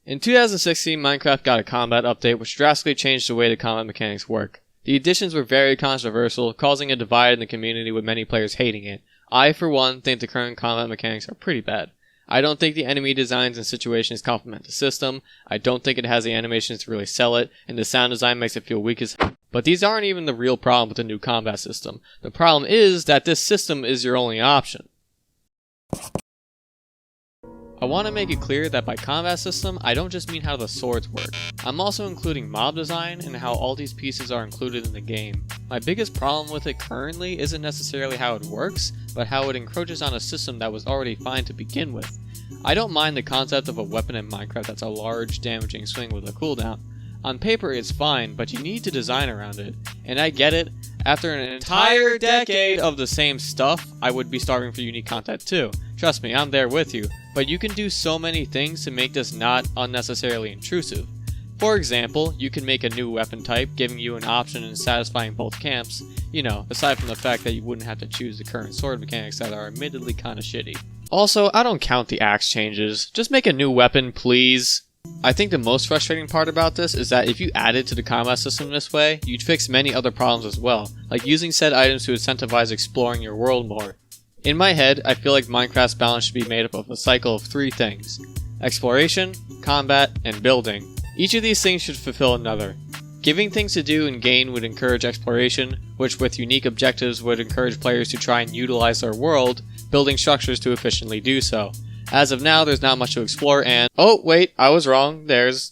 In 2016, Minecraft got a combat update which drastically changed the way the combat mechanics work. The additions were very controversial, causing a divide in the community with many players hating it. I, for one, think the current combat mechanics are pretty bad. I don't think the enemy designs and situations complement the system, I don't think it has the animations to really sell it, and the sound design makes it feel weak as hell. But these aren't even the real problem with the new combat system. The problem is that this system is your only option. I want to make it clear that by combat system, I don't just mean how the swords work. I'm also including mob design and how all these pieces are included in the game. My biggest problem with it currently isn't necessarily how it works, but how it encroaches on a system that was already fine to begin with. I don't mind the concept of a weapon in Minecraft that's a large, damaging swing with a cooldown. On paper it's fine, but you need to design around it. And I get it, after an entire decade of the same stuff, I would be starving for unique content too. Trust me, I'm there with you. But you can do so many things to make this not unnecessarily intrusive. For example, you can make a new weapon type, giving you an option in satisfying both camps, you know, aside from the fact that you wouldn't have to choose the current sword mechanics that are admittedly kinda shitty. Also, I don't count the axe changes, just make a new weapon, please. I think the most frustrating part about this is that if you added to the combat system this way, you'd fix many other problems as well, like using said items to incentivize exploring your world more. In my head, I feel like Minecraft's balance should be made up of a cycle of 3 things: exploration, combat, and building. Each of these things should fulfill another. Giving things to do and gain would encourage exploration, which with unique objectives would encourage players to try and utilize their world, building structures to efficiently do so. As of now, there's not much to explore and— oh wait, I was wrong, there's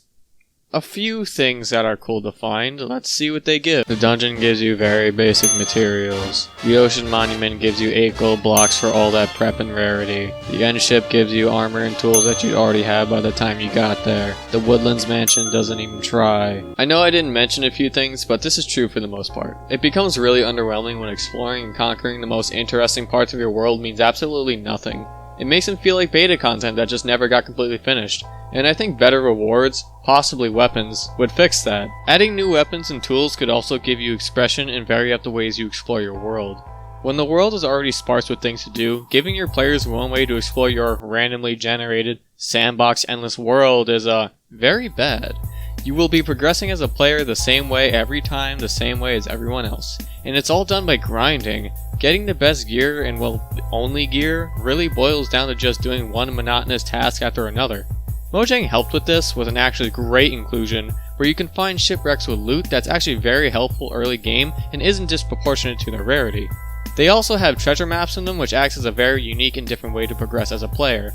a few things that are cool to find. Let's see what they give. The dungeon gives you very basic materials. The ocean monument gives you 8 gold blocks for all that prep and rarity. The end ship gives you armor and tools that you'd already have by the time you got there. The woodlands mansion doesn't even try. I know I didn't mention a few things, but this is true for the most part. It becomes really underwhelming when exploring and conquering the most interesting parts of your world means absolutely nothing. It makes them feel like beta content that just never got completely finished, and I think better rewards, possibly weapons, would fix that. Adding new weapons and tools could also give you expression and vary up the ways you explore your world. When the world is already sparse with things to do, giving your players one way to explore your randomly generated, sandbox endless world is very bad. You will be progressing as a player the same way every time, the same way as everyone else. And it's all done by grinding. Getting the best gear, and well, the only gear, really boils down to just doing one monotonous task after another. Mojang helped with this with an actually great inclusion, where you can find shipwrecks with loot that's actually very helpful early game and isn't disproportionate to their rarity. They also have treasure maps in them, which acts as a very unique and different way to progress as a player.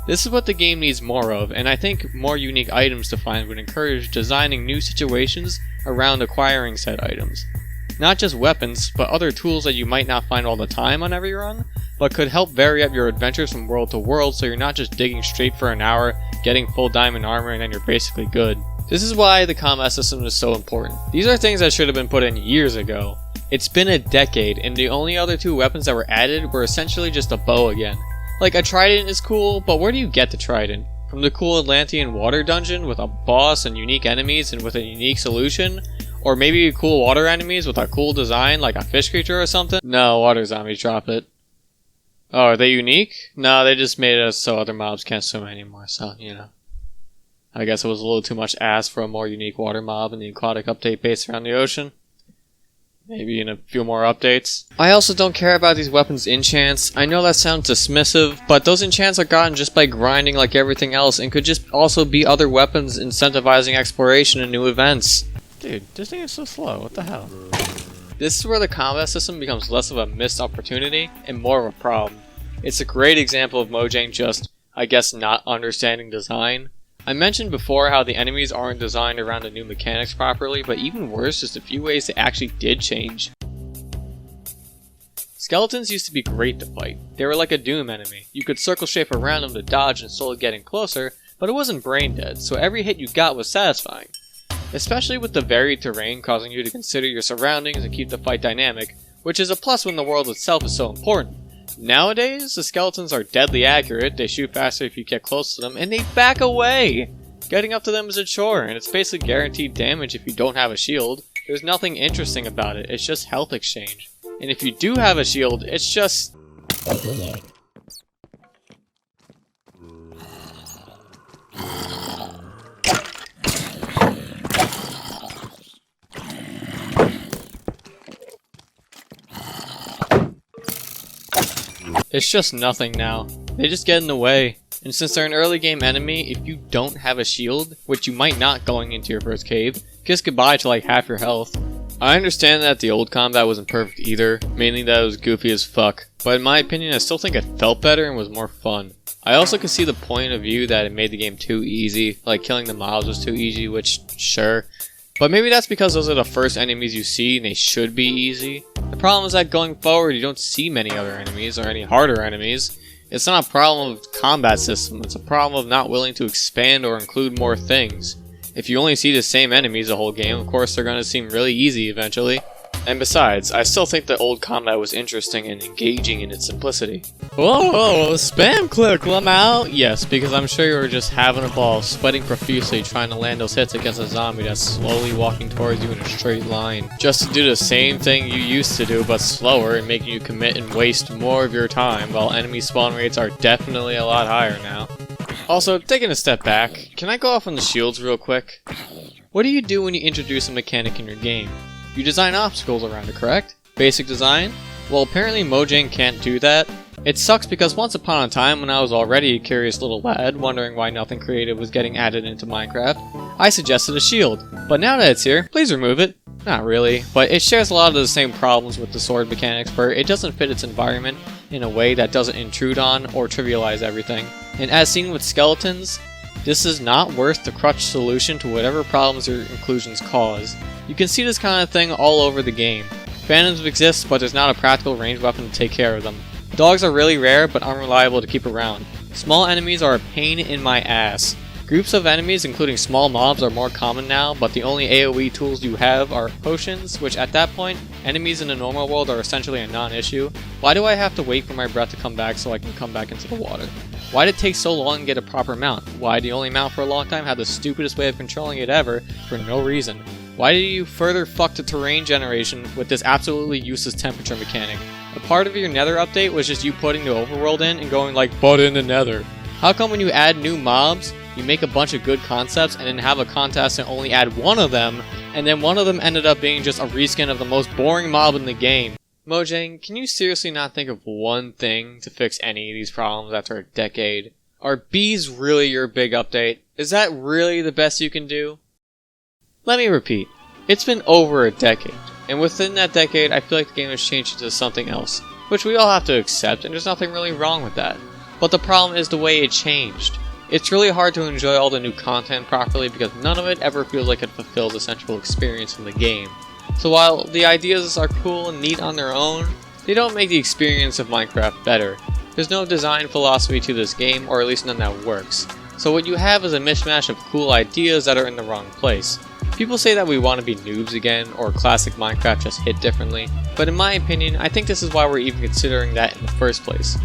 This is what the game needs more of, and I think more unique items to find would encourage designing new situations around acquiring said items. Not just weapons, but other tools that you might not find all the time on every run, but could help vary up your adventures from world to world so you're not just digging straight for an hour, getting full diamond armor, and then you're basically good. This is why the combat system is so important. These are things that should have been put in years ago. It's been a decade, and the only other 2 weapons that were added were essentially just a bow again. Like, a trident is cool, but where do you get the trident? From the cool Atlantean water dungeon with a boss and unique enemies and with a unique solution? Or maybe cool water enemies with a cool design like a fish creature or something? No, water zombies drop it. Oh, are they unique? No, they just made it so other mobs can't swim anymore, so, you know. I guess it was a little too much ask for a more unique water mob in the aquatic update based around the ocean. Maybe in a few more updates. I also don't care about these weapons enchants. I know that sounds dismissive, but those enchants are gotten just by grinding like everything else and could just also be other weapons incentivizing exploration and new events. Dude, this thing is so slow, what the hell? This is where the combat system becomes less of a missed opportunity and more of a problem. It's a great example of Mojang just, I guess, not understanding design. I mentioned before how the enemies aren't designed around the new mechanics properly, but even worse, just a few ways they actually did change. Skeletons used to be great to fight. They were like a Doom enemy. You could circle strafe around them to dodge and slowly getting closer, but it wasn't brain dead, so every hit you got was satisfying. Especially with the varied terrain causing you to consider your surroundings and keep the fight dynamic, which is a plus when the world itself is so important. Nowadays, the skeletons are deadly accurate, they shoot faster if you get close to them, and they back away! Getting up to them is a chore, and it's basically guaranteed damage if you don't have a shield. There's nothing interesting about it, it's just health exchange. And if you do have a shield, it's just... It's just nothing now. They just get in the way. And since they're an early game enemy, if you don't have a shield, which you might not going into your first cave, kiss goodbye to like half your health. I understand that the old combat wasn't perfect either, mainly that it was goofy as fuck, but in my opinion I still think it felt better and was more fun. I also could see the point of view that it made the game too easy, like killing the mobs was too easy, which sure, but maybe that's because those are the first enemies you see and they should be easy. The problem is that going forward you don't see many other enemies or any harder enemies. It's not a problem of combat system, it's a problem of not willing to expand or include more things. If you only see the same enemies the whole game, of course they're going to seem really easy eventually. And besides, I still think the old combat was interesting and engaging in its simplicity. Whoa, spam click, I'm out! Yes, because I'm sure you were just having a ball, sweating profusely trying to land those hits against a zombie that's slowly walking towards you in a straight line. Just to do the same thing you used to do, but slower and making you commit and waste more of your time, while enemy spawn rates are definitely a lot higher now. Also, taking a step back, can I go off on the shields real quick? What do you do when you introduce a mechanic in your game? You design obstacles around it, correct? Basic design? Well, apparently Mojang can't do that. It sucks because once upon a time when I was already a curious little lad, wondering why nothing creative was getting added into Minecraft, I suggested a shield. But now that it's here, please remove it. Not really, but it shares a lot of the same problems with the sword mechanics where it doesn't fit its environment in a way that doesn't intrude on or trivialize everything. And as seen with skeletons, this is not worth the crutch solution to whatever problems your inclusions cause. You can see this kind of thing all over the game. Phantoms exist, but there's not a practical ranged weapon to take care of them. Dogs are really rare, but unreliable to keep around. Small enemies are a pain in my ass. Groups of enemies, including small mobs, are more common now, but the only AoE tools you have are potions, which at that point, enemies in the normal world are essentially a non-issue. Why do I have to wait for my breath to come back so I can come back into the water? Why did it take so long to get a proper mount? Why did the only mount for a long time have the stupidest way of controlling it ever, for no reason? Why did you further fuck the terrain generation with this absolutely useless temperature mechanic? A part of your nether update was just you putting the overworld in and going like, but in the nether. How come when you add new mobs, you make a bunch of good concepts and then have a contest and only add one of them, and then one of them ended up being just a reskin of the most boring mob in the game? Mojang, can you seriously not think of one thing to fix any of these problems after a decade? Are bees really your big update? Is that really the best you can do? Let me repeat, it's been over a decade, and within that decade I feel like the game has changed into something else, which we all have to accept, and there's nothing really wrong with that. But the problem is the way it changed. It's really hard to enjoy all the new content properly because none of it ever feels like it fulfills the central experience in the game. So while the ideas are cool and neat on their own, they don't make the experience of Minecraft better. There's no design philosophy to this game, or at least none that works. So what you have is a mishmash of cool ideas that are in the wrong place. People say that we want to be noobs again, or classic Minecraft just hit differently, but in my opinion, I think this is why we're even considering that in the first place.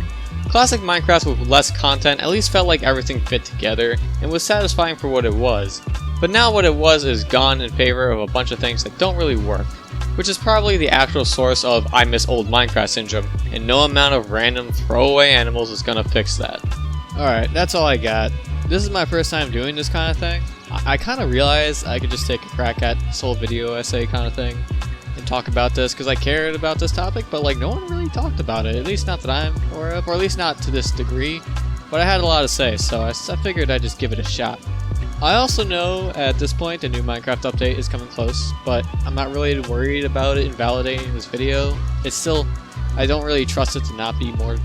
Classic Minecraft with less content at least felt like everything fit together, and was satisfying for what it was. But now what it was is gone in favor of a bunch of things that don't really work, which is probably the actual source of I miss old Minecraft syndrome, and no amount of random throwaway animals is gonna fix that. Alright, that's all I got. This is my first time doing this kind of thing. I kind of realized I could just take a crack at this whole video essay kind of thing and talk about this because I cared about this topic, but like no one really talked about it, at least not that I'm aware of, or at least not to this degree. But I had a lot to say, so I figured I'd just give it a shot. I also know at this point the new Minecraft update is coming close, but I'm not really worried about it invalidating this video. It's still, I don't really trust it to not be more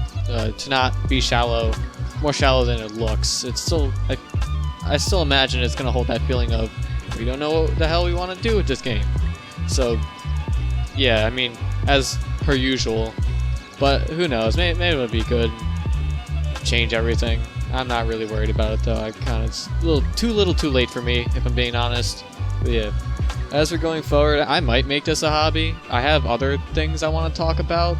shallow than it looks. It's still, I still imagine it's gonna hold that feeling of we don't know what the hell we want to do with this game. So yeah, I mean, as per usual, but who knows? Maybe it'll be good. Change everything. I'm not really worried about it though. I kind of, it's a little too late for me if I'm being honest. But yeah, as we're going forward, I might make this a hobby. I have other things I want to talk about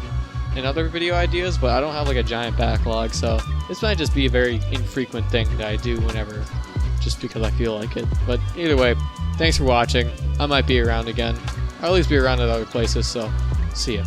and other video ideas, but I don't have like a giant backlog, so this might just be a very infrequent thing that I do whenever, just because I feel like it. But either way, thanks for watching. I might be around again. I'll at least be around at other places, so see ya.